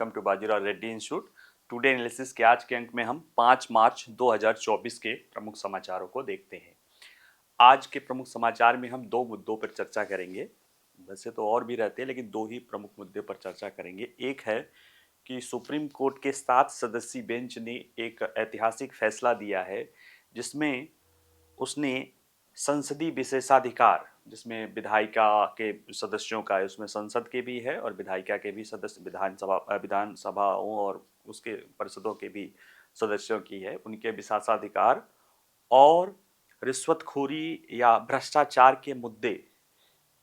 Welcome to Bajirao Reddy institute. Today analysis के आज के अंक में हम 5 मार्च 2024 के प्रमुख समाचारों को देखते हैं। आज के प्रमुख समाचार में हम दो मुद्दों पर चर्चा करेंगे। वैसे तो और भी रहते हैं, लेकिन दो ही प्रमुख मुद्दे पर चर्चा करेंगे। एक है कि सुप्रीम कोर्ट के 7 सदस्यीय बेंच ने एक ऐतिहासिक फैसला दिया है, जिसमें उसने संसदीय विशेषाधिकार, जिसमें विधायिका के सदस्यों का है, उसमें संसद के भी है और विधायिका के भी सदस्य, विधानसभाओं और उसके परिषदों के भी सदस्यों की है, उनके विशेषाधिकार और रिश्वतखोरी या भ्रष्टाचार के मुद्दे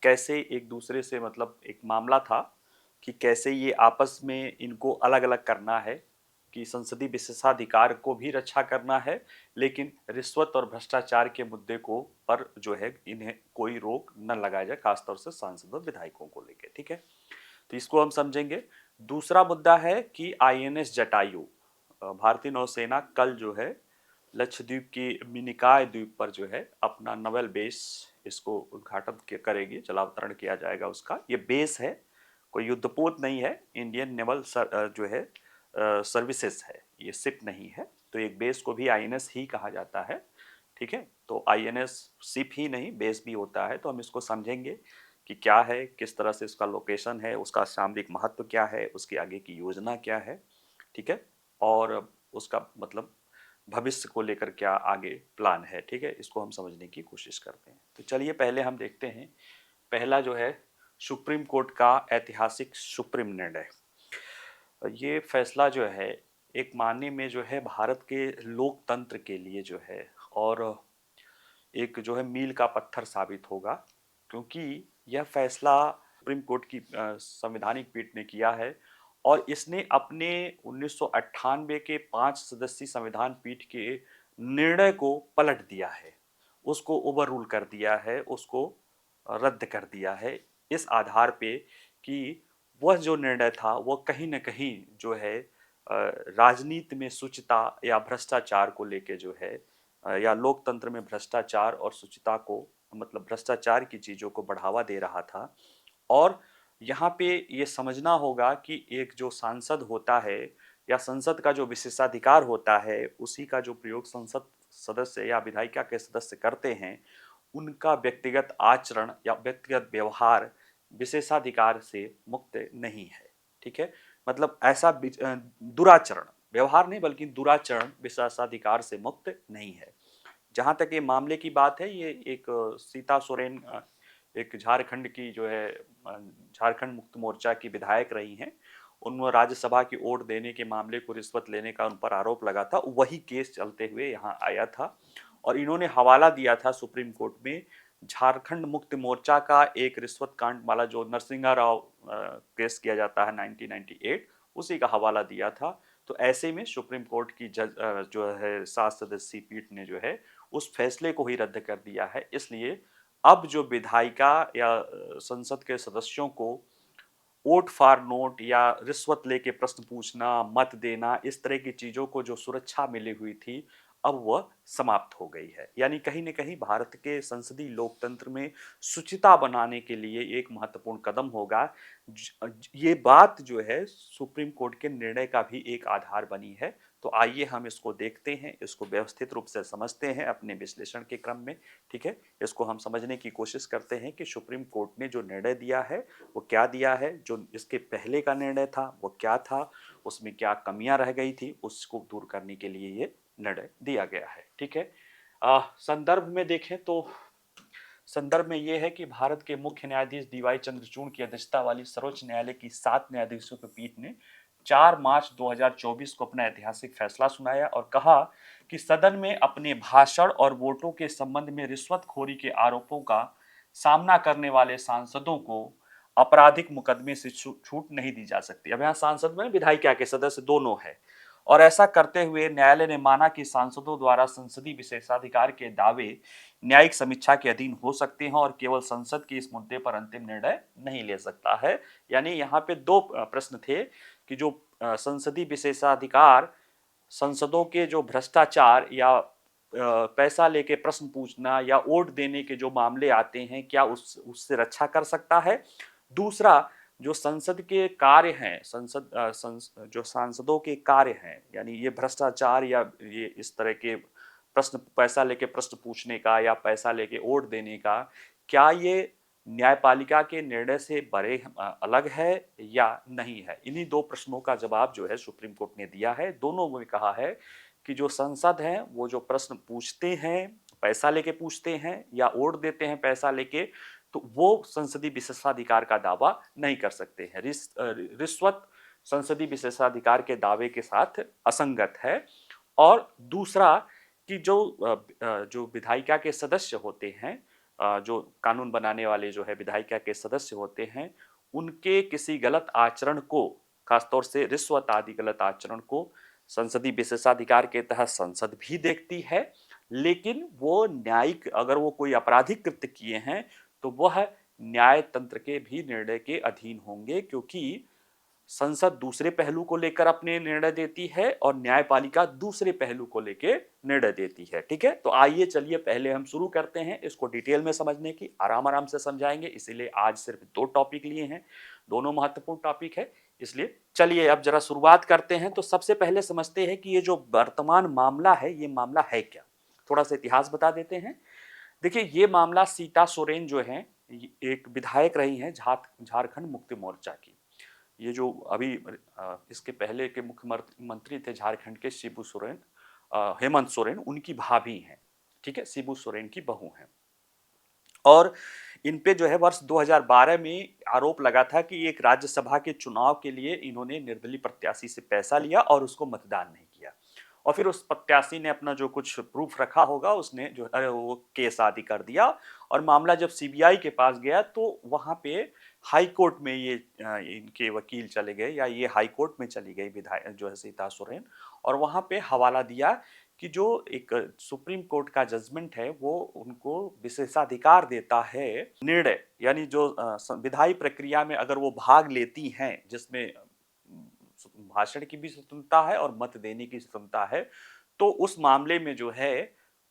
कैसे एक दूसरे से, मतलब एक मामला था कि कैसे ये आपस में इनको अलग अलग करना है, कि संसदीय विशेषाधिकार को भी रक्षा करना है, लेकिन रिश्वत और भ्रष्टाचार के मुद्दे को पर जो है इन्हें कोई रोक न लगाया जाए, खासतौर से सांसद और विधायकों को लेकर। ठीक है, तो इसको हम समझेंगे। दूसरा मुद्दा है कि आईएनएस जटायु, भारतीय नौसेना कल जो है लक्षद्वीप की मिनिकॉय द्वीप पर जो है अपना नवल बेस, इसको उद्घाटन करेगी, जलावतरण किया जाएगा उसका। ये बेस है, कोई युद्धपोत नहीं है, इंडियन नेवल जो है सर्विसेज है, ये शिप नहीं है। तो एक बेस को भी आईएनएस ही कहा जाता है। ठीक है, तो आईएनएस शिप ही नहीं, बेस भी होता है। तो हम इसको समझेंगे कि क्या है, किस तरह से इसका लोकेशन है, उसका सामरिक महत्व क्या है, उसकी आगे की योजना क्या है। ठीक है, और उसका मतलब भविष्य को लेकर क्या आगे प्लान है। ठीक है, इसको हम समझने की कोशिश करते हैं। तो चलिए पहले हम देखते हैं, पहला जो है सुप्रीम कोर्ट का ऐतिहासिक सुप्रीम निर्णय। ये फैसला जो है एक मायने में जो है भारत के लोकतंत्र के लिए जो है, और एक जो है मील का पत्थर साबित होगा, क्योंकि यह फैसला सुप्रीम कोर्ट की संवैधानिक पीठ ने किया है और इसने अपने 1998 के 5 सदस्यीय संविधान पीठ के निर्णय को पलट दिया है, उसको ओवर रूल कर दिया है, उसको रद्द कर दिया है, इस आधार पे कि वह जो निर्णय था वह कहीं न कहीं जो है राजनीति में शुचिता या भ्रष्टाचार को लेके जो है, या लोकतंत्र में भ्रष्टाचार और शुचिता को, मतलब भ्रष्टाचार की चीज़ों को बढ़ावा दे रहा था। और यहाँ पे ये समझना होगा कि एक जो सांसद होता है या संसद का जो विशेषाधिकार होता है, उसी का जो प्रयोग संसद सदस्य या विधायिका के सदस्य करते हैं, उनका व्यक्तिगत आचरण या व्यक्तिगत व्यवहार विशेषाधिकार से मुक्त नहीं है। ठीक है, मतलब ऐसा दुराचरण, व्यवहार नहीं बल्कि दुराचरण विशेषाधिकार से मुक्त नहीं है। जहाँ तक ये मामले की बात है, ये एक सीता सोरेन, एक झारखंड की जो है झारखंड मुक्त मोर्चा की विधायक रही हैं। उन राज्यसभा की वोट देने के मामले को, रिश्वत लेने का उन पर आरोप लगा था, वही केस चलते हुए यहाँ आया था और इन्होंने हवाला दिया था सुप्रीम कोर्ट में झारखंड मुक्त मोर्चा का एक रिश्वत कांड वाला जो नरसिंहा राव केस किया जाता है 1998, उसी का हवाला दिया था। तो ऐसे में सुप्रीम कोर्ट की जज जो है 7 सदस्यीय पीठ ने जो है उस फैसले को ही रद्द कर दिया है। इसलिए अब जो विधायिका या संसद के सदस्यों को वोट फॉर नोट या रिश्वत लेके प्रश्न पूछना, मत देना, इस तरह की चीज़ों को जो सुरक्षा मिली हुई थी, अब वह समाप्त हो गई है। यानी कहीं न कहीं भारत के संसदीय लोकतंत्र में शुचिता बनाने के लिए एक महत्वपूर्ण कदम होगा। ये बात जो है सुप्रीम कोर्ट के निर्णय का भी एक आधार बनी है। तो आइए हम इसको देखते हैं, इसको व्यवस्थित रूप से समझते हैं अपने विश्लेषण के क्रम में। ठीक है, इसको हम समझने की कोशिश करते हैं कि सुप्रीम कोर्ट ने जो निर्णय दिया है वो क्या दिया है, जो इसके पहले का निर्णय था वो क्या था, उसमें क्या कमियां रह गई थी, उसको दूर करने के लिए ये निर्णय दिया गया है। ठीक है, संदर्भ में देखें तो संदर्भ में यह है कि भारत के मुख्य न्यायाधीश डीवाई चंद्रचूड़ की अध्यक्षता वाली सर्वोच्च न्यायालय की 7 न्यायाधीशों की पीठ ने 4 मार्च 2024 को अपना ऐतिहासिक फैसला सुनाया और कहा कि सदन में अपने भाषण और वोटों के संबंध में रिश्वतखोरी के आरोपों का सामना करने वाले सांसदों को आपराधिक मुकदमे से छूट नहीं दी जा सकती। अब यहाँ सांसद में विधायिका के सदस्य दोनों है, और ऐसा करते हुए न्यायालय ने माना कि सांसदों द्वारा संसदीय विशेषाधिकार के दावे न्यायिक समीक्षा के अधीन हो सकते हैं और केवल संसद की इस मुद्दे पर अंतिम निर्णय नहीं ले सकता है। यानी यहाँ पे दो प्रश्न थे कि जो संसदीय विशेषाधिकार, संसदों के जो भ्रष्टाचार या पैसा लेके प्रश्न पूछना या वोट देने के जो मामले आते हैं, क्या उससे रक्षा कर सकता है। दूसरा, जो संसद के कार्य हैं, जो सांसदों के कार्य हैं, यानी ये भ्रष्टाचार या ये इस तरह के प्रश्न, पैसा लेके प्रश्न पूछने का या पैसा लेके वोट देने का, क्या ये न्यायपालिका के निर्णय से बड़े अलग है या नहीं है? इन्हीं दो प्रश्नों का जवाब जो है सुप्रीम कोर्ट ने दिया है। दोनों में कहा है कि जो संसद है वो जो प्रश्न पूछते हैं, पैसा लेके पूछते हैं या वोट देते हैं पैसा लेके, तो वो संसदीय विशेषाधिकार का दावा नहीं कर सकते हैं। रिश्वत संसदीय विशेषाधिकार के दावे के साथ असंगत है। और दूसरा कि जो विधायिका के सदस्य होते हैं, जो कानून बनाने वाले जो है विधायिका के सदस्य होते हैं, उनके किसी गलत आचरण को, खासतौर से रिश्वत आदि गलत आचरण को संसदीय विशेषाधिकार के तहत संसद भी देखती है, लेकिन वो न्यायिक, अगर वो कोई आपराधिक कृत्य किए हैं तो वह न्याय तंत्र के भी निर्णय के अधीन होंगे, क्योंकि संसद दूसरे पहलू को लेकर अपने निर्णय देती है और न्यायपालिका दूसरे पहलू को लेकर निर्णय देती है। ठीक है, तो आइए चलिए पहले हम शुरू करते हैं इसको डिटेल में समझने की, आराम आराम से समझाएंगे, इसीलिए आज सिर्फ दो टॉपिक लिए हैं, दोनों महत्वपूर्ण टॉपिक है, इसलिए चलिए अब जरा शुरुआत करते हैं। तो सबसे पहले समझते हैं कि ये जो वर्तमान मामला है ये मामला है क्या। थोड़ा सा इतिहास बता देते हैं। देखिए, ये मामला सीता सोरेन जो है एक विधायक रही हैं झारखंड मुक्ति मोर्चा की। ये जो अभी इसके पहले के मुख्यमंत्री थे झारखंड के, शिबू सोरेन, हेमंत सोरेन उनकी भाभी हैं। ठीक है, शिबू सोरेन की बहू हैं। और इन पे जो है वर्ष 2012 में आरोप लगा था कि एक राज्यसभा के चुनाव के लिए इन्होंने निर्दलीय प्रत्याशी से पैसा लिया और उसको मतदान नहीं किया, और फिर उस प्रत्याशी ने अपना जो कुछ प्रूफ रखा होगा उसने जो है वो केस आदि कर दिया। और मामला जब सीबीआई के पास गया तो वहां पे हाई कोर्ट में ये इनके वकील चले गए, या ये हाई कोर्ट में चली गई विधायक जो है सीता सोरेन, और वहां पे हवाला दिया कि जो एक सुप्रीम कोर्ट का जजमेंट है वो उनको विशेषाधिकार देता है निर्णय, यानी जो विधायी प्रक्रिया में अगर वो भाग लेती हैं, जिसमें भाषण की भी स्वतंत्रता है और मत देने की स्वतंत्रता है, तो उस मामले में जो है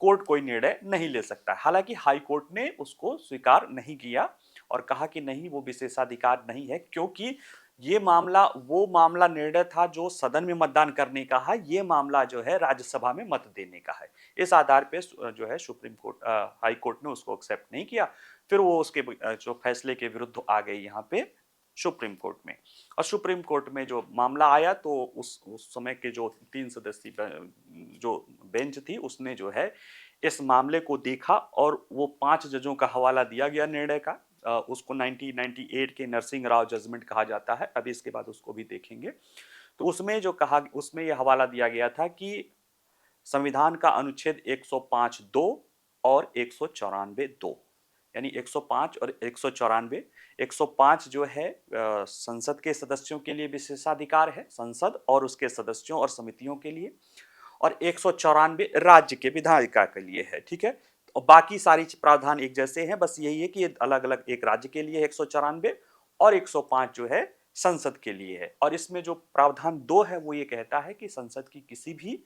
कोर्ट कोई निर्णय नहीं ले सकता। हालांकि हाई कोर्ट ने उसको स्वीकार नहीं किया और कहा कि नहीं, वो विशेषाधिकार नहीं है, क्योंकि ये मामला वो मामला निर्णय था जो सदन में मतदान करने का है, ये मामला जो है राज्यसभा में मत देने का है। इस आधार पे जो है सुप्रीम कोर्ट, हाई कोर्ट ने उसको एक्सेप्ट नहीं किया। फिर वो उसके जो फैसले के विरुद्ध आ गई यहाँ पे सुप्रीम कोर्ट में। और सुप्रीम कोर्ट में जो मामला आया तो उस समय के जो 3 सदस्यीय जो बेंच थी उसने जो है इस मामले को देखा, और वो 5 जजों का हवाला दिया गया निर्णय का। उसको 1998 के नरसिंह राव जजमेंट कहा जाता है, अभी इसके बाद उसको भी देखेंगे। तो उसमें जो कहा, उसमें यह हवाला दिया गया था कि संविधान का अनुच्छेद 105(2) और 194(2), यानी 105 और 194। 105 जो है संसद के सदस्यों के लिए विशेषाधिकार है, संसद और उसके सदस्यों और समितियों के लिए, और 194 राज्य के विधायिका के लिए है। ठीक है, और बाकी सारी प्रावधान एक जैसे हैं, बस यही है कि ये अलग अलग, एक राज्य के लिए 194 और 105 जो है संसद के लिए है। और इसमें जो प्रावधान 2 है वो ये कहता है कि संसद की किसी भी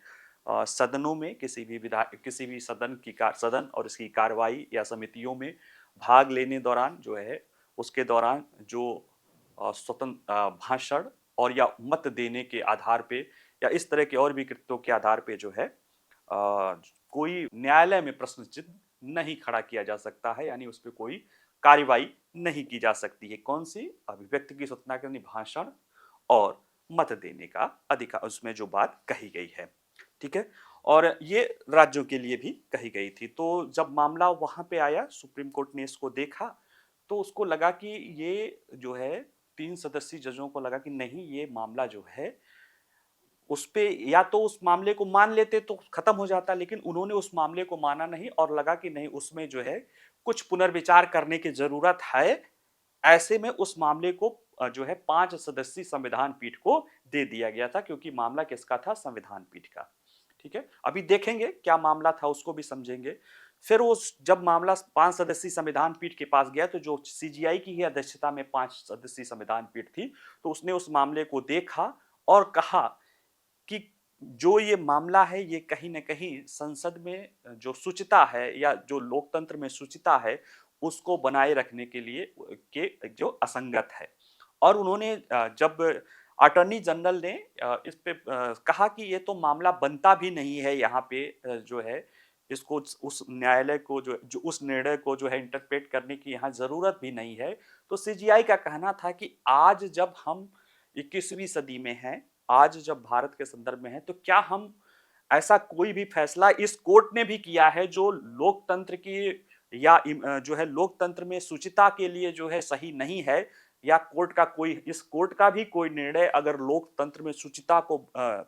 सदनों में, किसी भी सदन और इसकी कार्रवाई या समितियों में भाग लेने दौरान जो है, उसके दौरान जो स्वतंत्र भाषण और या मत देने के आधार पे या इस तरह के और भी कृत्यों के आधार पे जो है कोई न्यायालय में प्रश्न चिन्ह नहीं खड़ा किया जा सकता है, यानी उस पर कोई कार्रवाई नहीं की जा सकती है। कौन सी? अभिव्यक्ति की स्वतंत्रता के लिए भाषण और मत देने का अधिकार, उसमें जो बात कही गई है। ठीक है, और ये राज्यों के लिए भी कही गई थी। तो जब मामला वहां पे आया, सुप्रीम कोर्ट ने इसको देखा तो उसको लगा कि ये जो है 3 सदस्यीय जजों को लगा कि नहीं, ये मामला जो है उस पे, या तो उस मामले को मान लेते तो खत्म हो जाता, लेकिन उन्होंने उस मामले को माना नहीं और लगा कि नहीं, उसमें जो है कुछ पुनर्विचार करने की जरूरत है। ऐसे में उस मामले को जो है 5 सदस्यीय संविधान पीठ को दे दिया गया था, क्योंकि मामला किसका था? संविधान पीठ का। ठीक है, अभी देखेंगे क्या मामला था, उसको भी समझेंगे। फिर उस जब मामला 5 सदस्यीय संविधान पीठ के पास गया, तो जो सीजीआई की ही अध्यक्षता में 5 सदस्यीय संविधान पीठ थी, तो उसने उस मामले को देखा और कहा कि जो ये मामला है ये कहीं ना कहीं संसद में जो शुचिता है या जो लोकतंत्र में शुचिता है उसको बनाए रखने के लिए के जो असंगत है। और उन्होंने जब अटॉर्नी जनरल ने इस पे कहा कि ये तो मामला बनता भी नहीं है यहाँ पे जो है इसको उस न्यायालय को जो उस निर्णय को जो है इंटरप्रेट करने की यहाँ जरूरत भी नहीं है। तो सीजीआई का कहना था कि आज जब हम 21वीं सदी में हैं, आज जब भारत के संदर्भ में है, तो क्या हम ऐसा कोई भी फैसला इस कोर्ट ने भी किया है जो लोकतंत्र की या जो है लोकतंत्र में शुचिता के लिए जो है सही नहीं है, या कोर्ट का कोई इस कोर्ट का भी कोई निर्णय अगर लोकतंत्र में शुचिता को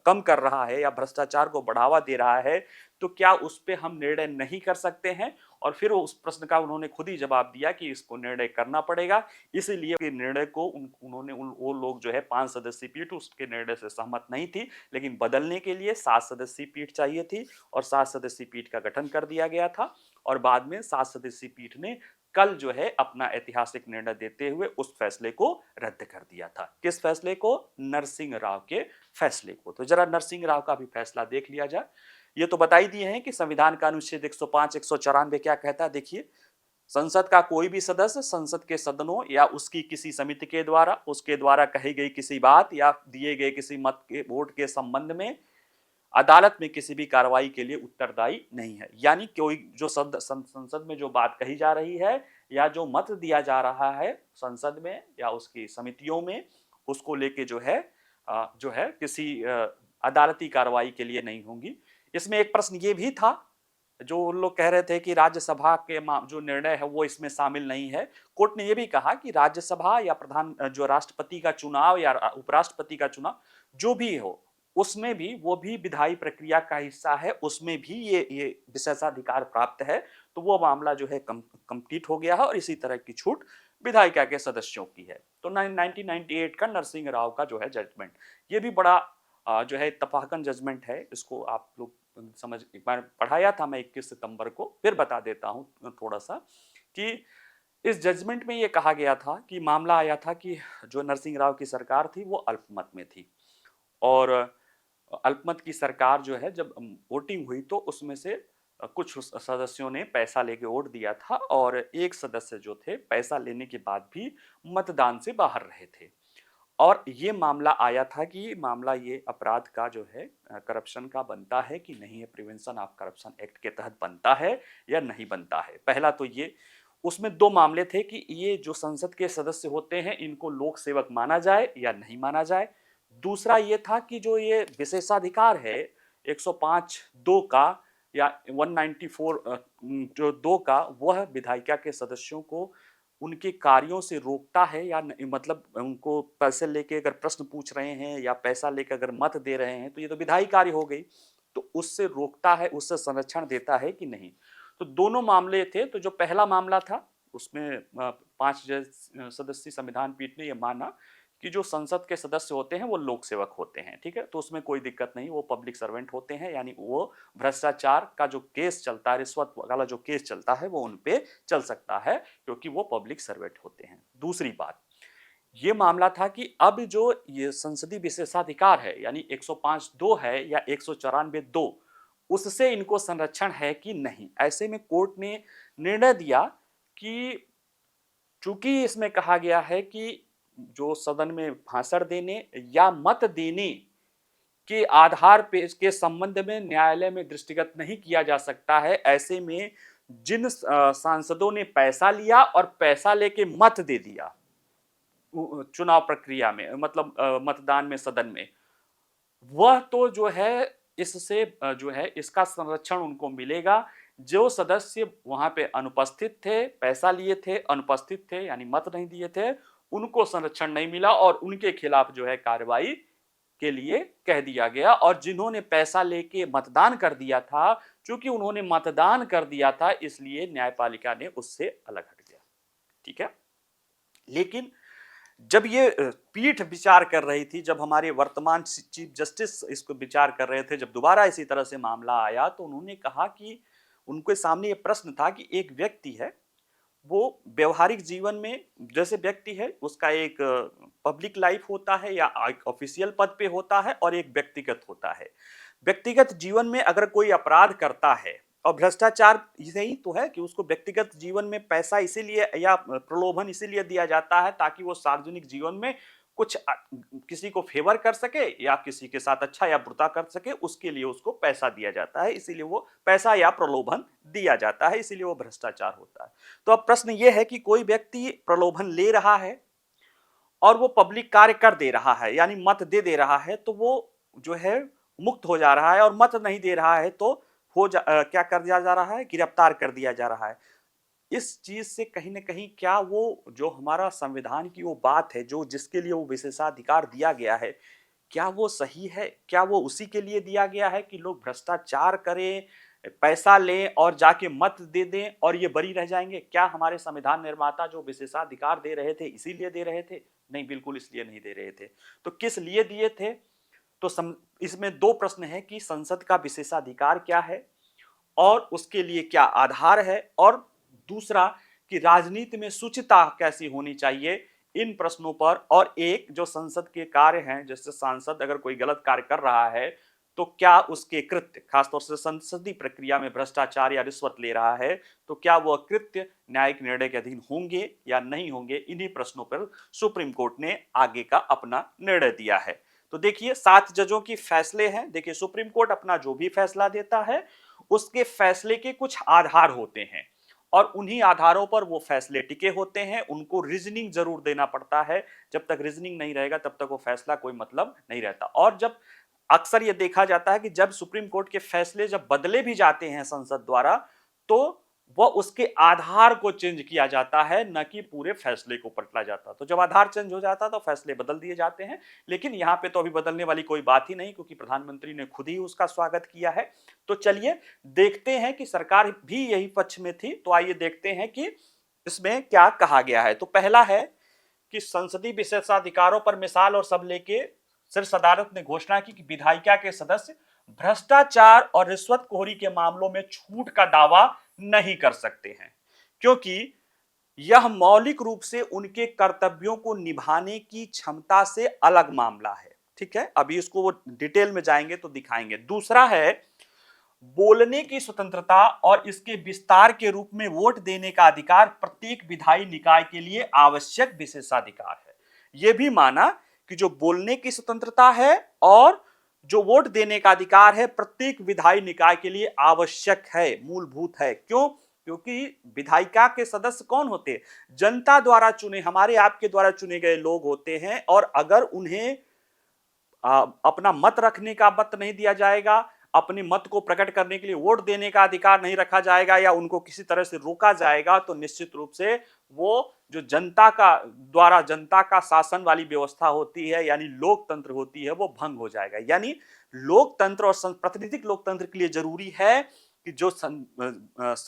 कम कर रहा है या भ्रष्टाचार को बढ़ावा दे रहा है, तो क्या उस पे हम निर्णय नहीं कर सकते हैं? और फिर उस प्रश्न का उन्होंने खुद ही जवाब दिया कि इसको निर्णय करना पड़ेगा। इसीलिए निर्णय को उन्होंने वो लोग जो है 5 सदस्यीय पीठ उसके निर्णय से सहमत नहीं थी, लेकिन बदलने के लिए 7 सदस्यीय पीठ चाहिए थी और 7 सदस्यीय पीठ का गठन कर दिया गया था। और बाद में 7 सदस्यीय पीठ ने कल जो है अपना ऐतिहासिक निर्णय देते हुए उस फैसले को रद्द कर दिया था। किस फैसले को? नरसिंह राव के फैसले को। तो जरा नरसिंह राव का भी फैसला देख लिया जाए। ये तो बता ही दिए हैं कि संविधान का अनुच्छेद 105 194 क्या कहता है। देखिए, संसद का कोई भी सदस्य संसद के सदनों या उसकी किसी समिति के द्वारा उसके द्वारा कही गई किसी बात या दिए गए किसी मत के वोट के संबंध में अदालत में किसी भी कार्रवाई के लिए उत्तरदायी नहीं है। यानी कोई जो संसद में जो बात कही जा रही है या जो मत दिया जा रहा है संसद में या उसकी समितियों में, उसको लेके जो है किसी अदालती कार्रवाई के लिए नहीं होंगी। इसमें एक प्रश्न ये भी था, जो उन लोग कह रहे थे कि राज्यसभा के जो निर्णय है वो इसमें शामिल नहीं है। कोर्ट ने ये भी कहा कि राज्यसभा या प्रधान जो राष्ट्रपति का चुनाव या उपराष्ट्रपति का चुनाव जो भी हो, उसमें भी वो भी विधायी प्रक्रिया का हिस्सा है, उसमें भी ये विशेषाधिकार प्राप्त है। तो वो मामला जो है कंप्लीट हो गया है और इसी तरह की छूट विधायिका के सदस्यों की है। तो 1998 का नरसिंह राव का जो है जजमेंट, ये भी बड़ा जो है इत्तफाकन जजमेंट है। इसको आप लोग समझ, एक बार पढ़ाया था मैं 21 सितंबर को, फिर बता देता हूँ थोड़ा सा कि इस जजमेंट में ये कहा गया था कि मामला आया था कि जो नरसिंह राव की सरकार थी वो अल्पमत में थी और अल्पमत की सरकार जो है जब वोटिंग हुई तो उसमें से कुछ सदस्यों ने पैसा लेके वोट दिया था और एक सदस्य जो थे पैसा लेने के बाद भी मतदान से बाहर रहे थे। और ये मामला आया था कि मामला ये अपराध का जो है करप्शन का बनता है कि नहीं है, प्रिवेंशन ऑफ करप्शन एक्ट के तहत बनता है या नहीं बनता है। पहला तो ये, उसमें दो मामले थे कि ये जो संसद के सदस्य होते हैं इनको लोक सेवक माना जाए या नहीं माना जाए। दूसरा ये था कि जो ये विशेषाधिकार है 105(2) का या 194 जो 2 का, वह विधायिका के सदस्यों को उनके कार्यों से रोकता है या मतलब उनको पैसे लेके अगर प्रश्न पूछ रहे हैं या पैसा लेकर अगर मत दे रहे हैं तो ये तो विधायी कार्य हो गई, तो उससे रोकता है, उससे संरक्षण देता है कि नहीं। तो दोनों मामले थे। तो जो पहला मामला था उसमें 5 सदस्यीय संविधान पीठ ने यह माना कि जो संसद के सदस्य होते हैं वो लोक सेवक होते हैं, ठीक है, तो उसमें कोई दिक्कत नहीं, वो पब्लिक सर्वेंट होते हैं, यानी वो भ्रष्टाचार का जो केस चलता है, रिश्वत वाला जो केस चलता है वो उन पे चल सकता है क्योंकि वो पब्लिक सर्वेंट होते हैं। दूसरी बात ये मामला था कि अब जो ये संसदीय विशेषाधिकार है यानी 105(2) है या 194(2), उससे इनको संरक्षण है कि नहीं। ऐसे में कोर्ट ने निर्णय दिया कि चूंकि इसमें कहा गया है कि जो सदन में भाषण देने या मत देने के आधार पे इसके संबंध में न्यायालय में दृष्टिगत नहीं किया जा सकता है, ऐसे में जिन सांसदों ने पैसा लिया और पैसा लेके मत दे दिया चुनाव प्रक्रिया में, मतलब मतदान में, सदन में, वह तो जो है इससे जो है इसका संरक्षण उनको मिलेगा। जो सदस्य वहां पे अनुपस्थित थे, पैसा लिए थे, अनुपस्थित थे यानी मत नहीं दिए थे, उनको संरक्षण नहीं मिला और उनके खिलाफ जो है कार्रवाई के लिए कह दिया गया। और जिन्होंने पैसा लेके मतदान कर दिया था, चूंकि उन्होंने मतदान कर दिया था इसलिए न्यायपालिका ने उससे अलग हट गया, ठीक है। लेकिन जब ये पीठ विचार कर रही थी, जब हमारे वर्तमान चीफ जस्टिस इसको विचार कर रहे थे, जब दोबारा इसी तरह से मामला आया तो उन्होंने कहा कि उनके सामने ये प्रश्न था कि एक व्यक्ति है, वो व्यवहारिक जीवन में जैसे व्यक्ति है उसका एक पब्लिक लाइफ होता है या एक ऑफिशियल पद पे होता है और एक व्यक्तिगत होता है। व्यक्तिगत जीवन में अगर कोई अपराध करता है और भ्रष्टाचार यही तो है कि उसको व्यक्तिगत जीवन में पैसा इसीलिए या प्रलोभन इसीलिए दिया जाता है ताकि वो सार्वजनिक जीवन में कुछ किसी को फेवर कर सके या किसी के साथ अच्छा या बुरा कर सके, उसके लिए उसको पैसा दिया जाता है, इसीलिए वो पैसा या प्रलोभन दिया जाता है, इसीलिए वो भ्रष्टाचार होता है। तो अब प्रश्न ये है कि कोई व्यक्ति प्रलोभन ले रहा है और वो पब्लिक कार्य कर दे रहा है, यानी मत दे रहा है, तो वो जो है मुक्त हो जा रहा है, और मत नहीं दे रहा है तो क्या कर दिया जा रहा है, गिरफ्तार कर दिया जा रहा है। इस चीज से कहीं ना कहीं क्या वो जो हमारा संविधान की वो बात है, जो जिसके लिए वो विशेषाधिकार दिया गया है, क्या वो सही है? क्या वो उसी के लिए दिया गया है कि लोग भ्रष्टाचार करें, पैसा लें और जाके मत दे दें और ये बरी रह जाएंगे? क्या हमारे संविधान निर्माता जो विशेषाधिकार दे रहे थे इसीलिए दे रहे थे? नहीं, बिल्कुल इसलिए नहीं दे रहे थे। तो किस लिए दिए थे? तो इसमें दो प्रश्न है कि संसद का विशेषाधिकार क्या है और उसके लिए क्या आधार है, और दूसरा कि राजनीति में शुचिता कैसी होनी चाहिए, इन प्रश्नों पर। और एक जो संसद के कार्य हैं, जैसे सांसद अगर कोई गलत कार्य कर रहा है तो क्या उसके कृत्य, खासतौर से संसदीय प्रक्रिया में भ्रष्टाचार या रिश्वत ले रहा है, तो क्या वह कृत्य न्यायिक निर्णय के अधीन होंगे या नहीं होंगे, इन्हीं प्रश्नों पर सुप्रीम कोर्ट ने आगे का अपना निर्णय दिया है। तो देखिए 7 जजों की फैसले हैं। देखिए सुप्रीम कोर्ट अपना जो भी फैसला देता है उसके फैसले के कुछ आधार होते हैं और उन्हीं आधारों पर वो फैसले टिके होते हैं। उनको रीजनिंग जरूर देना पड़ता है, जब तक रीजनिंग नहीं रहेगा तब तक वो फैसला कोई मतलब नहीं रहता। और जब अक्सर ये देखा जाता है कि जब सुप्रीम कोर्ट के फैसले जब बदले भी जाते हैं संसद द्वारा, तो वह उसके आधार को चेंज किया जाता है, न कि पूरे फैसले को पलटा जाता। तो जब आधार चेंज हो जाता तो फैसले बदल दिए जाते हैं, लेकिन यहाँ पे तो अभी बदलने वाली कोई बात ही नहीं, क्योंकि प्रधानमंत्री ने खुद ही उसका स्वागत किया है। तो चलिए देखते हैं कि सरकार भी यही पक्ष में थी, तो आइए देखते हैं कि इसमें क्या कहा गया है। तो पहला है कि संसदीय विशेषाधिकारों पर मिसाल और सब लेके शीर्ष अदालत ने घोषणा की कि विधायिका के सदस्य भ्रष्टाचार और रिश्वतखोरी के मामलों में छूट का दावा नहीं कर सकते हैं, क्योंकि यह मौलिक रूप से उनके कर्तव्यों को निभाने की क्षमता से अलग मामला है। ठीक है, अभी इसको वो डिटेल में जाएंगे तो दिखाएंगे। दूसरा है बोलने की स्वतंत्रता और इसके विस्तार के रूप में वोट देने का अधिकार प्रत्येक विधायी निकाय के लिए आवश्यक विशेषाधिकार है। यह भी माना कि जो बोलने की स्वतंत्रता है और जो वोट देने का अधिकार है प्रत्येक विधायी निकाय के लिए आवश्यक है, मूलभूत है। क्यों? क्योंकि विधायिका के सदस्य कौन होते हैं? जनता द्वारा चुने, हमारे आपके द्वारा चुने गए लोग होते हैं, और अगर उन्हें अपना मत रखने का मत नहीं दिया जाएगा, अपने मत को प्रकट करने के लिए वोट देने का अधिकार नहीं रखा जाएगा, या उनको किसी तरह से रोका जाएगा, तो निश्चित रूप से वो जो जनता का द्वारा जनता का शासन वाली व्यवस्था होती है, यानी लोकतंत्र होती है, वो भंग हो जाएगा। यानी लोकतंत्र और प्रातिनिधिक लोकतंत्र के लिए जरूरी है कि जो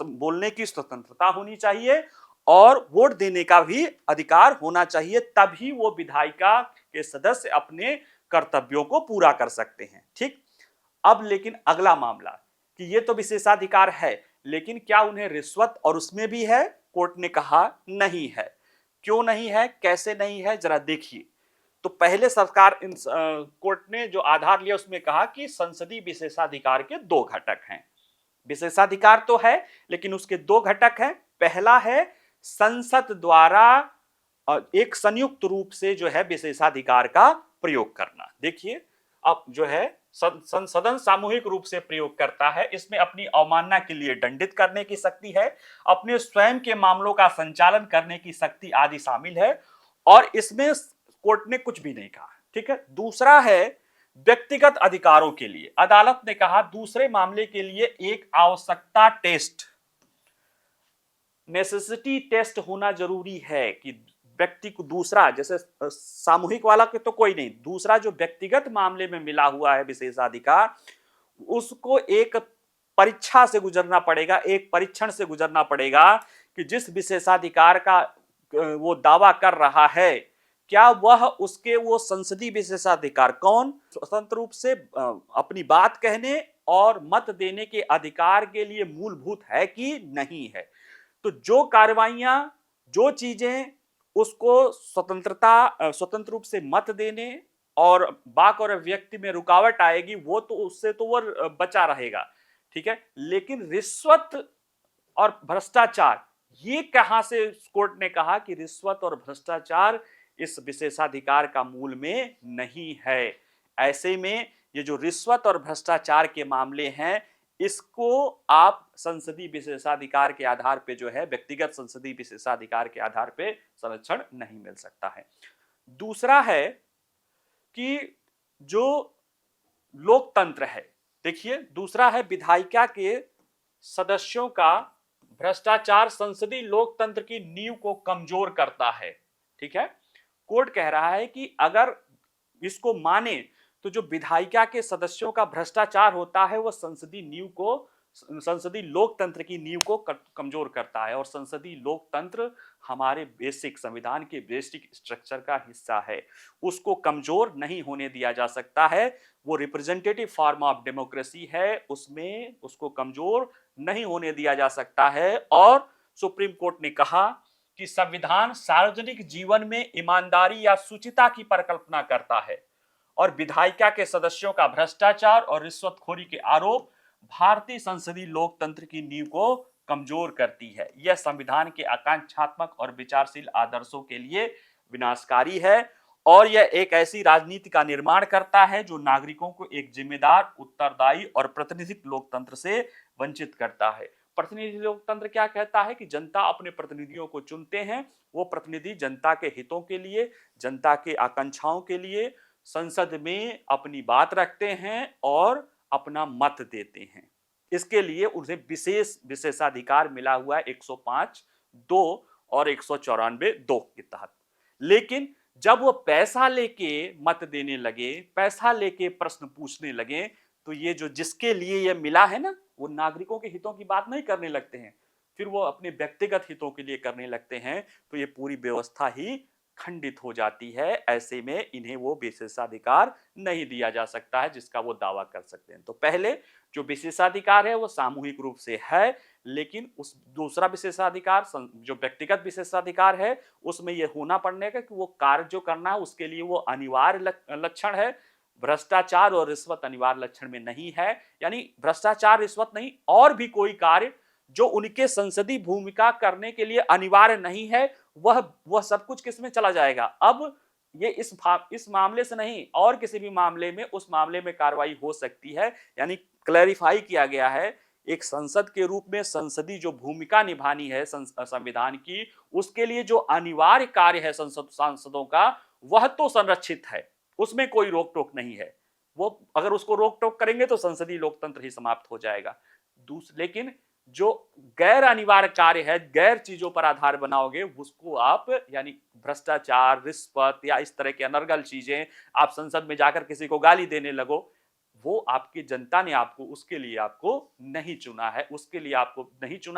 बोलने की स्वतंत्रता होनी चाहिए और वोट देने का भी अधिकार होना चाहिए, तभी वो विधायिका के सदस्य अपने कर्तव्यों को पूरा कर सकते हैं। ठीक, अब लेकिन अगला मामला कि ये तो विशेषाधिकार है, लेकिन क्या उन्हें रिश्वत और उसमें भी है? कोर्ट ने कहा नहीं है। क्यों नहीं है, कैसे नहीं है, जरा देखिए। तो पहले सरकार कोर्ट ने जो आधार लिया उसमें कहा कि संसदीय विशेषाधिकार के 2 घटक हैं। विशेषाधिकार तो है लेकिन उसके 2 घटक हैं। पहला है संसद द्वारा एक संयुक्त रूप से जो है विशेषाधिकार का प्रयोग करना। देखिए अब जो है सदन सामूहिक रूप से प्रयोग करता है, इसमें अपनी अवमानना के लिए दंडित करने की शक्ति है, अपने स्वयं के मामलों का संचालन करने की शक्ति आदि शामिल है, और इसमें कोर्ट ने कुछ भी नहीं कहा। ठीक है, दूसरा है व्यक्तिगत अधिकारों के लिए अदालत ने कहा दूसरे मामले के लिए एक आवश्यकता टेस्ट, नेसेसिटी टेस्ट होना जरूरी है कि व्यक्ति को दूसरा, जैसे सामूहिक वाला के तो कोई नहीं, दूसरा जो व्यक्तिगत मामले में मिला हुआ है विशेषाधिकार, उसको एक परीक्षा से गुजरना पड़ेगा, एक परीक्षण से गुजरना पड़ेगा कि जिस विशेषाधिकार का वो दावा कर रहा है, क्या वह उसके वो संसदीय विशेषाधिकार कौन स्वतंत्र रूप से अपनी बात कहने और मत देने के अधिकार के लिए मूलभूत है कि नहीं है। तो जो कार्रवाइयां, जो चीजें उसको स्वतंत्र रूप से मत देने और वाक और अभिव्यक्ति में रुकावट आएगी, वो तो उससे तो वो बचा रहेगा। ठीक है। लेकिन रिश्वत और भ्रष्टाचार, ये कहां से कोर्ट ने कहा कि रिश्वत और भ्रष्टाचार इस विशेषाधिकार का मूल में नहीं है। ऐसे में ये जो रिश्वत और भ्रष्टाचार के मामले हैं, इसको आप संसदीय विशेषाधिकार के आधार पे जो है, व्यक्तिगत संसदीय विशेषाधिकार के आधार पे संरक्षण नहीं मिल सकता है। दूसरा है कि जो लोकतंत्र है, देखिए दूसरा है विधायिका के सदस्यों का भ्रष्टाचार संसदीय लोकतंत्र की नींव को कमजोर करता है। ठीक है, कोर्ट कह रहा है कि अगर इसको माने तो जो विधायिका के सदस्यों का भ्रष्टाचार होता है वह संसदीय लोकतंत्र की नींव को कमजोर करता है। और संसदीय लोकतंत्र हमारे बेसिक संविधान के बेसिक स्ट्रक्चर का हिस्सा है, उसको कमजोर नहीं होने दिया जा सकता है। वो रिप्रेजेंटेटिव फॉर्म ऑफ डेमोक्रेसी है, उसमें उसको कमजोर नहीं होने दिया जा सकता है। और सुप्रीम कोर्ट ने कहा कि संविधान सार्वजनिक जीवन में ईमानदारी या शुचिता की परिकल्पना करता है, और विधायिका के सदस्यों का भ्रष्टाचार और रिश्वतखोरी के आरोप भारतीय संसदीय लोकतंत्र की नींव को कमजोर करती है। यह संविधान के आकांक्षात्मक और विचारशील आदर्शों के लिए विनाशकारी है, और यह एक ऐसी राजनीति का निर्माण करता है जो नागरिकों को एक जिम्मेदार, उत्तरदायी और प्रतिनिधित्व लोकतंत्र से वंचित करता है। प्रतिनिधि लोकतंत्र क्या कहता है कि जनता अपने प्रतिनिधियों को चुनते हैं, वो प्रतिनिधि जनता के हितों के लिए, जनता के आकांक्षाओं के लिए संसद में अपनी बात रखते हैं और अपना मत देते हैं। इसके लिए उन्हें विशेषाधिकार मिला हुआ है 105(2) और 194(2) के तहत। लेकिन जब वो पैसा लेके मत देने लगे, पैसा लेके प्रश्न पूछने लगे, तो ये जो जिसके लिए ये मिला है ना, वो नागरिकों के हितों की बात नहीं करने लगते हैं, फिर वो अपने व्यक्तिगत हितों के लिए करने लगते हैं, तो ये पूरी व्यवस्था ही खंडित हो जाती है। ऐसे में इन्हें वो विशेषाधिकार नहीं दिया जा सकता है जिसका वो दावा कर सकते हैं। तो पहले जो विशेषाधिकार है वो सामूहिक रूप से है, लेकिन उस दूसरा विशेषाधिकार जो व्यक्तिगत विशेषाधिकार है उसमें ये होना पड़ने का कि वो कार्य जो करना है उसके लिए वो अनिवार्य लक्षण है। भ्रष्टाचार और रिश्वत अनिवार्य लक्षण में नहीं है, यानी भ्रष्टाचार रिश्वत नहीं, और भी कोई कार्य जो उनके संसदीय भूमिका करने के लिए अनिवार्य नहीं है, वह सब कुछ किस में चला जाएगा। अब ये इस मामले से नहीं, और किसी भी मामले में उस मामले में कार्रवाई हो सकती है। यानी क्लैरिफाई किया गया है, एक संसद के रूप में संसदीय जो भूमिका निभानी है संविधान की, उसके लिए जो अनिवार्य कार्य है सांसदों का, वह तो संरक्षित है, उसमें कोई रोक टोक नहीं है। वो अगर उसको रोक टोक करेंगे तो संसदीय लोकतंत्र ही समाप्त हो जाएगा। लेकिन जो गैर अनिवार्य कार्य है, गैर चीजों पर आधार बनाओगे, उसको आप, यानी भ्रष्टाचार, रिश्वत या इस तरह की अनर्गल चीजें, आप संसद में जाकर किसी को गाली देने लगो, वो आपकी जनता ने आपको उसके लिए आपको नहीं चुना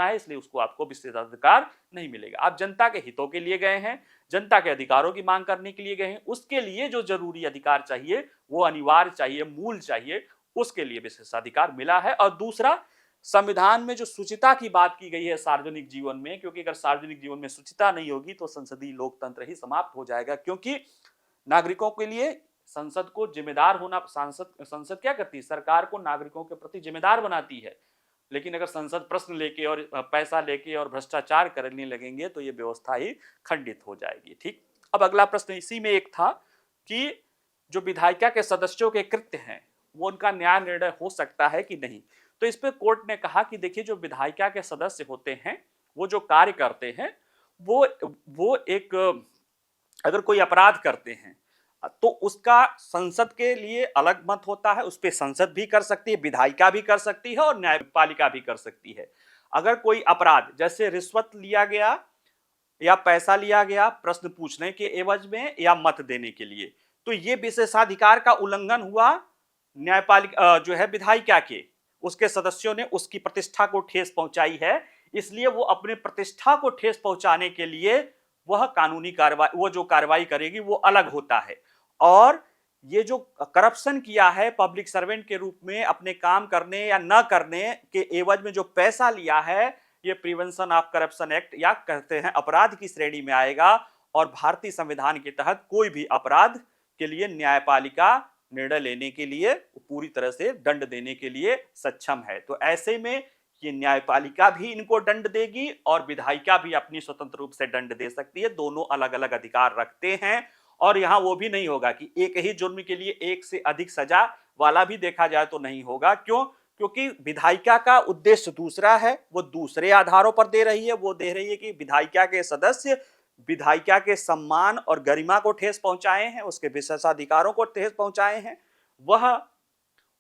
है, इसलिए उसको आपको विशेषाधिकार नहीं मिलेगा। आप जनता के हितों के लिए गए हैं, जनता के अधिकारों की मांग करने के लिए गए हैं, उसके लिए जो जरूरी अधिकार चाहिए, वो अनिवार्य चाहिए, मूल चाहिए, उसके लिए विशेषाधिकार मिला है। और दूसरा, संविधान में जो शुचिता की बात की गई है सार्वजनिक जीवन में, क्योंकि अगर सार्वजनिक जीवन में शुचिता नहीं होगी तो संसदीय लोकतंत्र ही समाप्त हो जाएगा। क्योंकि नागरिकों के लिए संसद को जिम्मेदार होना, संसद क्या करती है, सरकार को नागरिकों के प्रति जिम्मेदार बनाती है। लेकिन अगर संसद प्रश्न लेके और पैसा लेके और भ्रष्टाचार करने लगेंगे तो ये व्यवस्था ही खंडित हो जाएगी। ठीक, अब अगला प्रश्न इसी में एक था कि जो विधायिका के सदस्यों के कृत्य हैं वो उनका न्याय निर्णय हो सकता है कि नहीं। तो इस पे कोर्ट ने कहा कि देखिए, जो विधायिका के सदस्य होते हैं वो जो कार्य करते हैं, वो एक, अगर कोई अपराध करते हैं तो उसका संसद के लिए अलग मत होता है, उस पर संसद भी कर सकती है, विधायिका भी कर सकती है और न्यायपालिका भी कर सकती है। अगर कोई अपराध जैसे रिश्वत लिया गया या पैसा लिया गया प्रश्न पूछने के एवज में या मत देने के लिए, तो ये विशेषाधिकार का उल्लंघन हुआ न्यायपालिका जो है विधायिका के, उसके सदस्यों ने उसकी प्रतिष्ठा को ठेस पहुंचाई है, इसलिए वो अपने प्रतिष्ठा को ठेस पहुंचाने के लिए वह कानूनी कार्रवाई, वो जो कार्रवाई करेगी वो अलग होता है। और ये जो करप्शन किया है पब्लिक सर्वेंट के रूप में, अपने काम करने या न करने के एवज में जो पैसा लिया है, ये प्रिवेंशन ऑफ करप्शन एक्ट या कहते हैं अपराध की श्रेणी में आएगा। और भारतीय संविधान के तहत कोई भी अपराध के लिए न्यायपालिका निर्णय लेने के लिए, पूरी तरह से दंड देने के लिए सक्षम है। तो ऐसे में ये न्यायपालिका भी इनको दंड देगी और विधायिका भी अपनी स्वतंत्र रूप से दंड दे सकती है। दोनों अलग अलग अधिकार रखते हैं और यहां वो भी नहीं होगा कि एक ही जुर्म के लिए एक से अधिक सजा वाला भी देखा जाए तो नहीं होगा। क्यों? क्योंकि विधायिका का उद्देश्य दूसरा है, वो दूसरे आधारों पर दे रही है। वो दे रही है कि विधायिका के सदस्य विधायिका के सम्मान और गरिमा को ठेस पहुंचाए हैं, उसके विशेषाधिकारों को ठेस पहुंचाए हैं, वह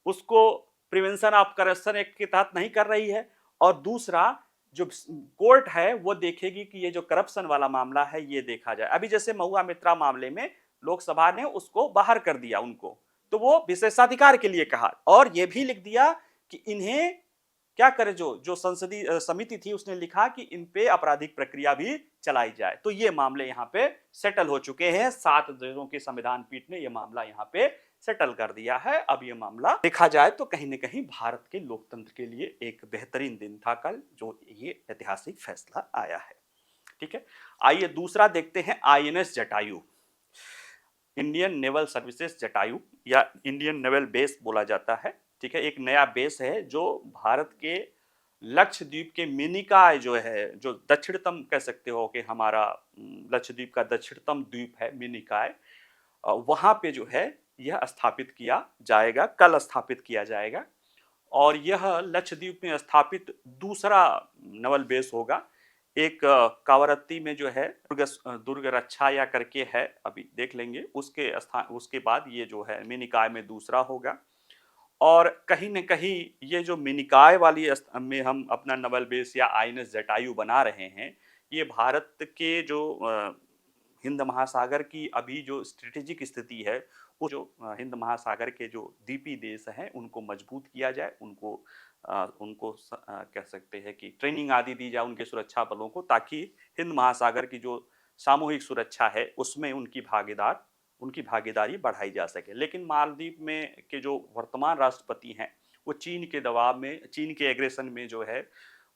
उसको प्रिवेंशन ऑफ करप्शन एक्ट के तहत नहीं कर रही है। और दूसरा, जो कोर्ट है वो देखेगी कि ये जो करप्शन वाला मामला है ये देखा जाए। अभी जैसे महुआ मित्रा मामले में लोकसभा ने उसको बाहर कर दिया उनको, तो वो विशेषाधिकार के लिए कहा और ये भी लिख दिया कि इन्हें क्या करे, जो संसदीय समिति थी उसने लिखा कि इन पे आपराधिक प्रक्रिया भी चलाई जाए। तो ये मामले यहाँ पे सेटल हो चुके हैं। 7 जजों की संविधान पीठ ने ये मामला यहाँ पे सेटल कर दिया है। अब ये मामला देखा जाए तो कहीं न कहीं भारत के लोकतंत्र के लिए एक बेहतरीन दिन था कल, जो ये ऐतिहासिक फैसला आया है। ठीक है, आइए दूसरा देखते हैं। INS Jatayu, Indian naval services Jatayu या इंडियन नेवल बेस बोला जाता है। ठीक है, एक नया बेस है जो भारत के लक्षद्वीप के मिनिकॉय जो है, जो दक्षिणतम कह सकते हो कि हमारा लक्षद्वीप का दक्षिणतम द्वीप है मिनिकॉय, वहां पे जो है यह स्थापित किया जाएगा, कल स्थापित किया जाएगा। और यह लक्षद्वीप में स्थापित दूसरा नवल बेस होगा। एक कावरत्ती में जो है दुर्ग रक्षा या करके है, अभी देख लेंगे, उसके बाद ये जो है मिनिकॉय में दूसरा होगा। और कहीं न कहीं ये जो मिनिकॉय वाली में हम अपना नवल बेस या INS जटायु बना रहे हैं, ये भारत के जो हिंद महासागर की अभी जो स्ट्रेटेजिक स्थिति है, वो जो हिंद महासागर के जो द्वीपी देश हैं उनको मजबूत किया जाए, उनको कह सकते हैं कि ट्रेनिंग आदि दी जाए उनके सुरक्षा बलों को, ताकि हिंद महासागर की जो सामूहिक सुरक्षा है उसमें उनकी भागीदारी बढ़ाई जा सके। लेकिन मालदीव में के जो वर्तमान राष्ट्रपति हैं वो चीन के दबाव में, चीन के एग्रेशन में जो है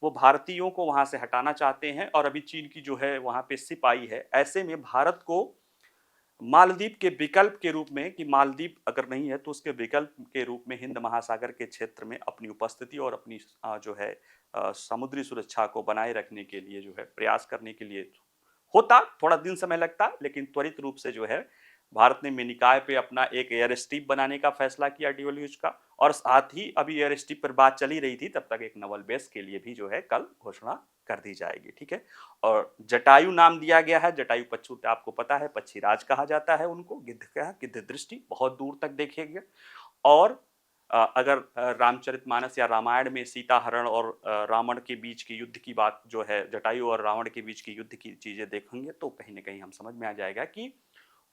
वो भारतीयों को वहां से हटाना चाहते हैं और अभी चीन की जो है वहां पे सिप आई है। ऐसे में भारत को मालदीव के विकल्प के रूप में, कि मालदीव अगर नहीं है तो उसके विकल्प के रूप में हिंद महासागर के क्षेत्र में अपनी उपस्थिति और अपनी जो है समुद्री सुरक्षा को बनाए रखने के लिए जो है प्रयास करने के लिए होता, थोड़ा दिन समय लगता, लेकिन त्वरित रूप से जो है भारत ने मिनिकॉय पे अपना एक एयर स्ट्रिप बनाने का फैसला किया DLH का, और साथ ही अभी एयर स्ट्रिप पर बात चली रही थी, तब तक एक नवल बेस के लिए भी जो है कल घोषणा कर दी जाएगी। ठीक है, और जटायु नाम दिया गया है। जटायु पक्षी आपको पता है पक्षीराज कहा जाता है उनको, गिद्ध का गिद्ध दृष्टि बहुत दूर तक देखेंगे। और अगर रामचरितमानस या रामायण में सीता हरण और रावण के बीच के युद्ध की बात जो है, जटायु और रावण के बीच के युद्ध की चीजें देखेंगे तो कहीं ना कहीं हम समझ में आ जाएगा कि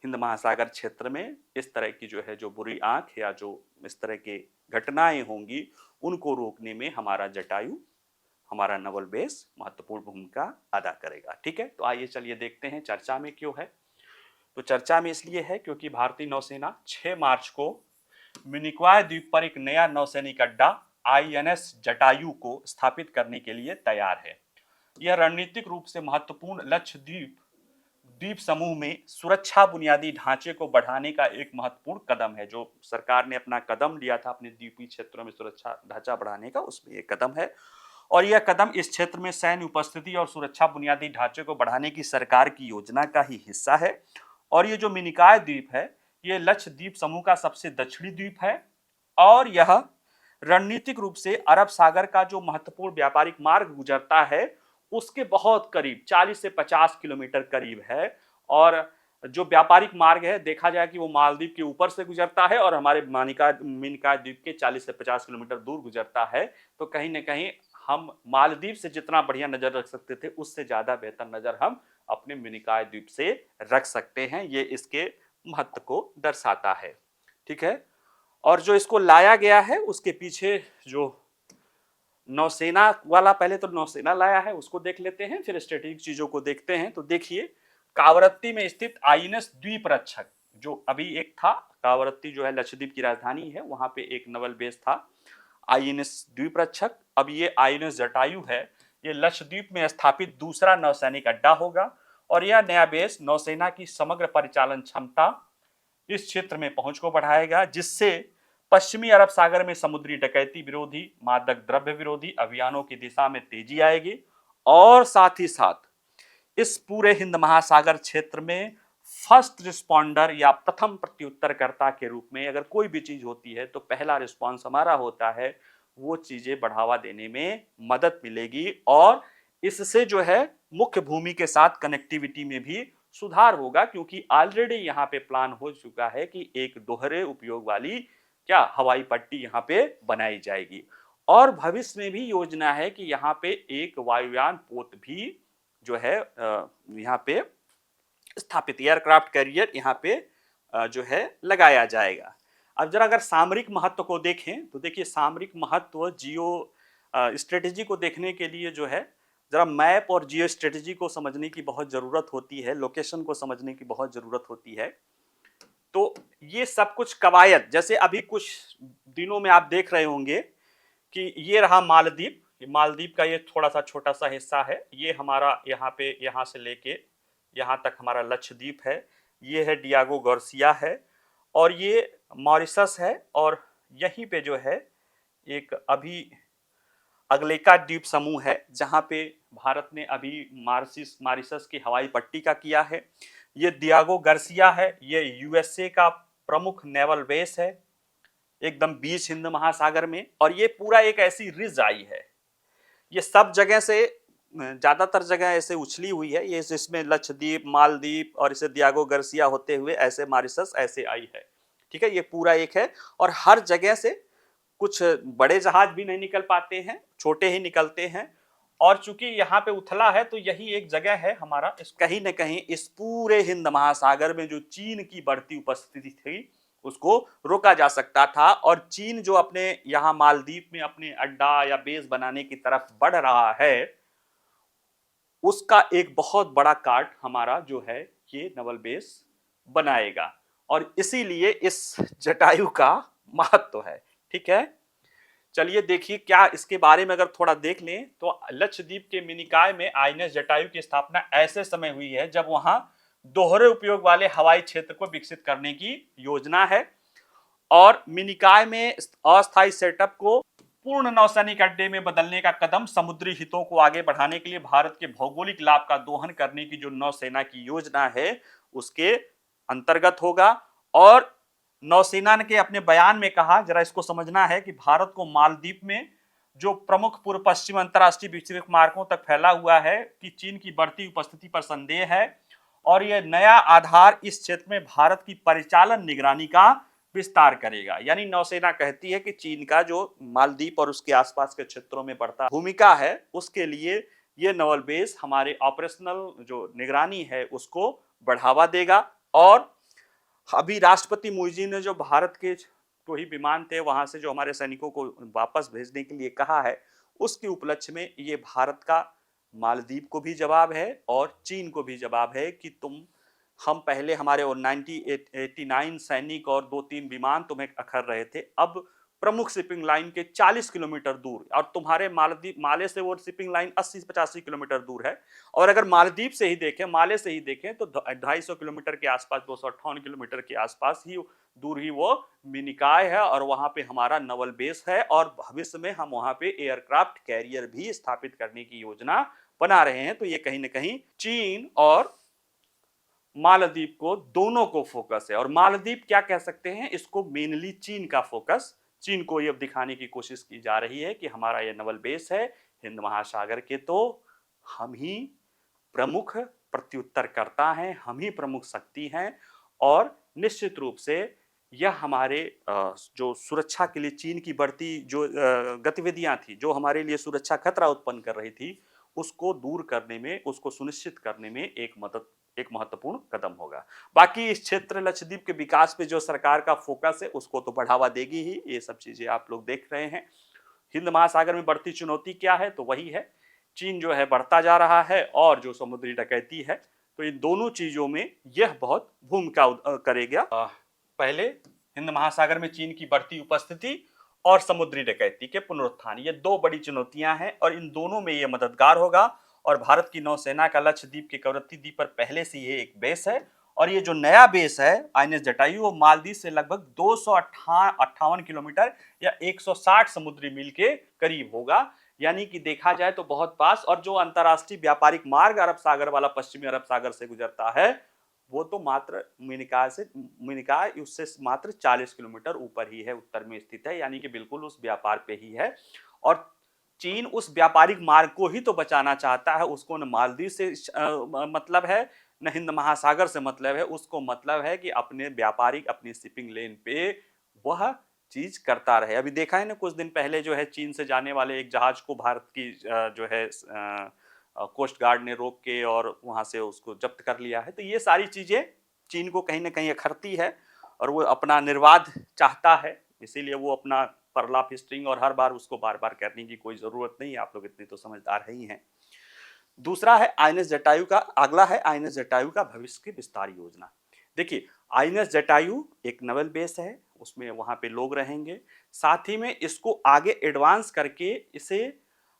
हिंद महासागर क्षेत्र में इस तरह की जो है जो बुरी आंख या जो इस तरह की घटनाएं होंगी उनको रोकने में हमारा जटायु, हमारा नवल बेस महत्वपूर्ण भूमिका अदा करेगा। ठीक है, तो आइए चलिए देखते हैं चर्चा में क्यों है। तो चर्चा में इसलिए है क्योंकि भारतीय नौसेना 6 मार्च को मिनिकॉय द्वीप पर एक नया नौसैनिक अड्डा INS जटायु को स्थापित करने के लिए तैयार है। यह रणनीतिक रूप से महत्वपूर्ण लक्षद्वीप द्वीप समूह में सुरक्षा बुनियादी ढांचे को बढ़ाने का एक महत्वपूर्ण कदम है। जो सरकार ने अपना कदम लिया था अपने द्वीपीय क्षेत्रों में सुरक्षा ढांचा बढ़ाने का, उसमें एक कदम है। और यह कदम इस क्षेत्र में सैन्य उपस्थिति और सुरक्षा बुनियादी ढांचे को बढ़ाने की सरकार की योजना का ही हिस्सा है। और ये जो मिनिकॉय द्वीप है ये लक्षद्वीप समूह का सबसे दक्षिणी द्वीप है और यह रणनीतिक रूप से अरब सागर का जो महत्वपूर्ण व्यापारिक मार्ग गुजरता है उसके बहुत करीब 40 से 50 किलोमीटर करीब है। और जो व्यापारिक मार्ग है देखा जाए कि वो मालदीव के ऊपर से गुजरता है और हमारे मिनिकॉय द्वीप के 40 से 50 किलोमीटर दूर गुजरता है। तो कहीं ना कहीं हम मालदीव से जितना बढ़िया नजर रख सकते थे उससे ज्यादा बेहतर नजर हम अपने मिनिकॉय द्वीप से रख सकते हैं। ये इसके महत्व को दर्शाता है। ठीक है, और जो इसको लाया गया है उसके पीछे जो नौसेना वाला, पहले तो नौसेना लाया है उसको देख लेते हैं, फिर स्ट्रेटेजिक चीजों को देखते हैं। तो देखिए, कावरत्ती में स्थित INS द्वीप रक्षक जो अभी एक था, कावरत्ती जो है लक्षद्वीप की राजधानी है, वहां पे एक नवल बेस था INS द्वीप रक्षक। अब ये INS जटायु है, ये लक्षद्वीप में स्थापित दूसरा नौसैनिक अड्डा होगा और यह नया बेस नौसेना की समग्र परिचालन क्षमता, इस क्षेत्र में पहुंच को बढ़ाएगा, जिससे पश्चिमी अरब सागर में समुद्री डकैती विरोधी, मादक द्रव्य विरोधी अभियानों की दिशा में तेजी आएगी। और साथ ही साथ इस पूरे हिंद महासागर क्षेत्र में फर्स्ट रिस्पॉन्डर या प्रथम प्रत्युत्तरकर्ता के रूप में अगर कोई भी चीज होती है तो पहला रिस्पॉन्स हमारा होता है, वो चीजें बढ़ावा देने में मदद मिलेगी। और इससे जो है मुख्य भूमि के साथ कनेक्टिविटी में भी सुधार होगा, क्योंकि ऑलरेडी यहाँ पे प्लान हो चुका है कि एक दोहरे उपयोग वाली क्या हवाई पट्टी यहाँ पे बनाई जाएगी। और भविष्य में भी योजना है कि यहाँ पे एक वायुयान पोत भी जो है यहाँ पे स्थापित, एयरक्राफ्ट कैरियर यहाँ पे जो है लगाया जाएगा। अब जरा अगर सामरिक महत्व को देखें तो देखिए, सामरिक महत्व जियो स्ट्रेटेजी को देखने के लिए जो है जरा मैप और जियो स्ट्रेटेजी को समझने की बहुत ज़रूरत होती है, लोकेशन को समझने की बहुत ज़रूरत होती है। तो ये सब कुछ कवायद, जैसे अभी कुछ दिनों में आप देख रहे होंगे कि ये रहा मालदीव, मालदीव का ये थोड़ा सा छोटा सा हिस्सा है, ये हमारा यहाँ पे यहाँ से लेके यहाँ तक हमारा लक्षद्वीप है, ये है डियागो गार्सिया है, और ये मॉरिशस है, और यहीं पे जो है एक अभी अगलेका द्वीप समूह है जहाँ पे भारत ने अभी मॉरिशस की हवाई पट्टी का किया है। ये डियागो गार्सिया है, ये यूएसए का प्रमुख नेवल बेस है एकदम बीच हिंद महासागर में, और ये पूरा एक ऐसी रिज आई है, ये सब जगह से ज्यादातर जगह ऐसे उछली हुई है, ये इसमें लक्षद्वीप, मालदीव और इसे डियागो गार्सिया होते हुए ऐसे मॉरिशस ऐसे आई है। ठीक है, ये पूरा एक है, और हर जगह से कुछ बड़े जहाज भी नहीं निकल पाते हैं, छोटे ही निकलते हैं। और चूंकि यहाँ पे उथला है तो यही एक जगह है हमारा, इस कहीं न कहीं इस पूरे हिंद महासागर में जो चीन की बढ़ती उपस्थिति थी उसको रोका जा सकता था। और चीन जो अपने यहाँ मालदीव में अपने अड्डा या बेस बनाने की तरफ बढ़ रहा है, उसका एक बहुत बड़ा काट हमारा जो है ये नवल बेस बनाएगा, और इसीलिए इस जटायु का महत्व है। ठीक है, चलिए देखिए क्या इसके बारे में अगर थोड़ा देख लें तो लक्षद्वीप के मिनिकॉय में आईएनएस जटायु की स्थापना ऐसे समय हुई है जब वहां दोहरे उपयोग वाले हवाई क्षेत्र को विकसित करने की योजना है, और मिनिकॉय में अस्थायी सेटअप को पूर्ण नौसैनिक अड्डे में बदलने का कदम समुद्री हितों को आगे बढ़ाने के लिए भारत के भौगोलिक लाभ का दोहन करने की जो नौसेना की योजना है उसके अंतर्गत होगा। और नौसेना ने अपने बयान में कहा, जरा इसको समझना है कि भारत को मालदीव में जो प्रमुख पूर्व पश्चिम अंतरराष्ट्रीय वैश्विक मार्गों तक फैला हुआ है कि चीन की बढ़ती उपस्थिति पर संदेह है, और यह नया आधार इस क्षेत्र में भारत की परिचालन निगरानी का विस्तार करेगा। यानी नौसेना कहती है कि चीन का जो मालदीव और उसके आसपास के क्षेत्रों में बढ़ता भूमिका है उसके लिए ये नवल बेस हमारे ऑपरेशनल जो निगरानी है उसको बढ़ावा देगा। और अभी राष्ट्रपति मुइजी ने जो भारत के जो ही विमान थे वहां से जो हमारे सैनिकों को वापस भेजने के लिए कहा है, उसके उपलक्ष्य में ये भारत का मालदीव को भी जवाब है और चीन को भी जवाब है कि हम पहले हमारे 1989 सैनिक और 2-3 विमान तुम्हें अखर रहे थे, अब प्रमुख शिपिंग लाइन के 40 किलोमीटर दूर, और तुम्हारे माले से वो शिपिंग लाइन 80-85 किलोमीटर दूर है। और अगर मालदीव से ही देखें, माले से ही देखें तो 250 किलोमीटर के आसपास, 258 किलोमीटर के आसपास ही दूर ही वो मिनिकॉय है, और वहां पे हमारा नवल बेस है, और भविष्य में हम वहां पे एयरक्राफ्ट कैरियर भी स्थापित करने की योजना बना रहे हैं। तो ये कहीं ना कहीं चीन और मालदीव को दोनों को फोकस है, और मालदीव क्या कह सकते हैं, इसको मेनली चीन का फोकस, चीन को ये दिखाने की कोशिश की जा रही है कि हमारा ये नवल बेस है हिंद महासागर के, तो हम ही प्रमुख प्रत्युत्तरकर्ता हैं, हम ही प्रमुख शक्ति हैं। और निश्चित रूप से यह हमारे जो सुरक्षा के लिए चीन की बढ़ती जो गतिविधियां थी, जो हमारे लिए सुरक्षा खतरा उत्पन्न कर रही थी, उसको दूर करने में, उसको सुनिश्चित करने में एक महत्वपूर्ण कदम होगा। बाकी इस क्षेत्र लक्षद्वीप के विकास पे जो सरकार का फोकस है उसको तो बढ़ावा देगी ही, ये सब चीजें आप लोग देख रहे हैं। हिंद महासागर में बढ़ती चुनौती क्या है, तो वही है चीन जो है बढ़ता जा रहा है, और जो समुद्री डकैती है, तो इन दोनों चीजों में यह बहुत भूमिका करेगा। पहले हिंद महासागर में चीन की बढ़ती उपस्थिति और समुद्री डकैती के पुनरुत्थान, ये दो बड़ी चुनौतियां हैं, और इन दोनों में यह मददगार होगा। और भारत की नौसेना का लक्षद्वीप के कवरत्ती द्वीप पर पहले से ये एक बेस है, और ये जो नया बेस है आईएनएस जटायु वो मालदीव से लगभग 258 किलोमीटर या 160 समुद्री मील के करीब होगा, यानी कि देखा जाए तो बहुत पास। और जो अंतरराष्ट्रीय व्यापारिक मार्ग अरब सागर वाला पश्चिमी अरब सागर से गुजरता है वो तो मात्र मिनिकॉय उससे मात्र 40 किलोमीटर ऊपर ही है, उत्तर में स्थित है, यानी कि बिल्कुल उस व्यापार पे ही है। और चीन उस व्यापारिक मार्ग को ही तो बचाना चाहता है, उसको न मालदीव से मतलब है न हिंद महासागर से मतलब है, उसको मतलब है कि अपने व्यापारिक अपनी शिपिंग लेन पे वह चीज करता रहे। अभी देखा है ना कुछ दिन पहले जो है चीन से जाने वाले एक जहाज को भारत की जो है कोस्ट गार्ड ने रोक के और वहां से उसको जब्त कर लिया है। तो ये सारी चीजें चीन को कहीं ना कहीं अखरती है और वो अपना निर्वाध चाहता है, इसीलिए वो अपना परला फिस्टिंग और हर बार उसको बार बार करने की कोई जरूरत नहीं है, आप लोग इतने तो समझदार ही हैं। दूसरा है आईएनएस जटायु का, अगला है आईएनएस जटायु का भविष्य की विस्तार योजना। देखिए आईएनएस जटायु एक नवल बेस है, उसमें वहां पे लोग रहेंगे, साथ ही में इसको आगे एडवांस करके इसे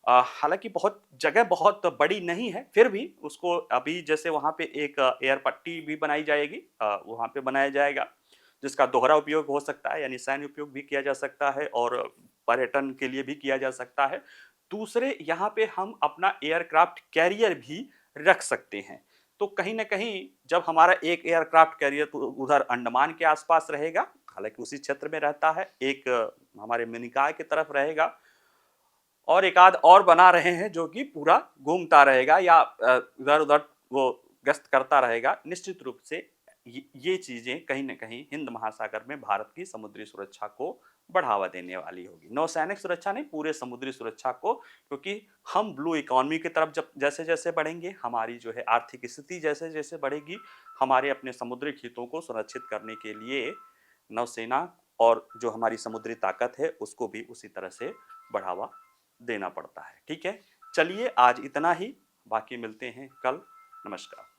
हालांकि बहुत जगह बहुत बड़ी नहीं है, फिर भी उसको अभी जैसे वहां पे एक एयर पट्टी भी बनाई जाएगी, वहां पे बनाया जाएगा जिसका दोहरा उपयोग हो सकता है, यानी सैन्य उपयोग भी किया जा सकता है और पर्यटन के लिए भी किया जा सकता है। दूसरे यहाँ पे हम अपना एयरक्राफ्ट कैरियर भी रख सकते हैं। तो कहीं ना कहीं जब हमारा एक एयरक्राफ्ट कैरियर तो उधर अंडमान के आसपास रहेगा, हालांकि उसी क्षेत्र में रहता है, एक हमारे मिनिकॉय की तरफ रहेगा और एक आध और बना रहे हैं जो कि पूरा घूमता रहेगा या इधर उधर वो गश्त करता रहेगा। निश्चित रूप से ये चीजें कहीं ना कहीं हिंद महासागर में भारत की समुद्री सुरक्षा को बढ़ावा देने वाली होगी, नौसैनिक सुरक्षा नहीं पूरे समुद्री सुरक्षा को, क्योंकि हम ब्लू इकोनॉमी की तरफ जब जैसे जैसे बढ़ेंगे, हमारी जो है आर्थिक स्थिति जैसे जैसे बढ़ेगी, हमारे अपने समुद्री हितों को सुरक्षित करने के लिए नौसेना और जो हमारी समुद्री ताकत है उसको भी उसी तरह से बढ़ावा देना पड़ता है। ठीक है, चलिए आज इतना ही, बाकी मिलते हैं कल। नमस्कार।